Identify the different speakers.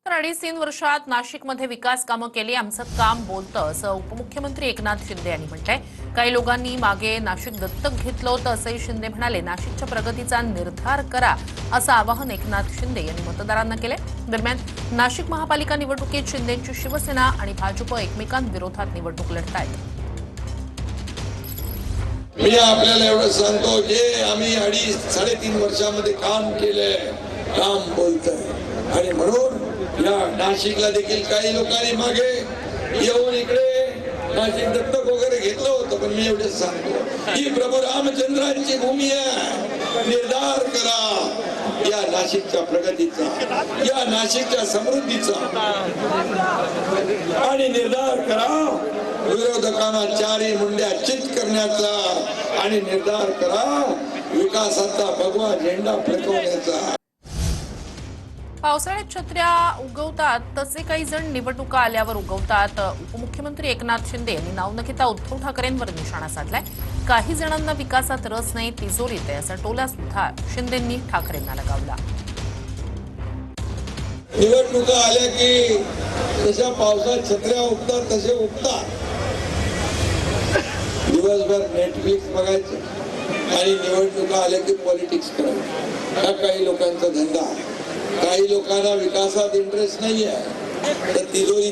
Speaker 1: 3 वर्षात नाशिकमध्ये विकास कामं केली, आमचं काम बोलतं असं उपमुख्यमंत्री एकनाथ शिंदे यांनी म्हटलंय। काही लोकांनी मागे नाशिक दत्तक घेतलं होतं असंही शिंदे म्हणाले। नाशिकच्या प्रगतीचा निर्धार करा असं आवाहन एकनाथ शिंदे यांनी मतदारांना केले। दरम्यान नाशिक महापालिका निवडणुकीत शिंदेंची शिवसेना आणि भाजप एकमेकांविरोधात निवडणूक लढतायत।
Speaker 2: मी आपल्याला एवढं सांगतो जे आम्ही 3.5 वर्षामध्ये काम केलंय, काम बोलतंय आणि म्हणून या नाशिकला देखील काही लोकांनी मागे येऊन इकडे नाशिक दत्तक वगैरे घेतलं होतं, पण मी एवढंच सांगतो ही प्रभू रामचंद्रांची भूमी आहे। निर्धार करा या नाशिकच्या प्रगतीचा, या नाशिकच्या समृद्धीचा आणि निर्धार करा विरोधकांना चारी मुंड्या चित करण्याचा आणि निर्धार करा विकासाचा भगवा झेंडा फडकवण्याचा।
Speaker 1: पावसाळ्यात छत्र्या उगवतात तसे काही जण निवडणुका आल्यावर उगवतात। उपमुख्यमंत्री एकनाथ शिंदे यांनी नाव न घेता उद्धव ठाकरेंवर निशाणा साधलाय। काही जणांना विकासात रस नाही, तिजोरीत आहे असा टोला सुद्धा शिंदेंनी ठाकरेंना लगावला।
Speaker 2: निवडणुका आल्या की जशा पावसात छत्र्या उगतात तसे उगतात। दिवसभर नेटफ्लिक्स बघायचं आणि निवडणुका आल्या की पॉलिटिक्स करायचं, हा काही लोकांचा धंदा। काही लोकांना विकासात इंटरेस्ट नाहीये तर तिजोरी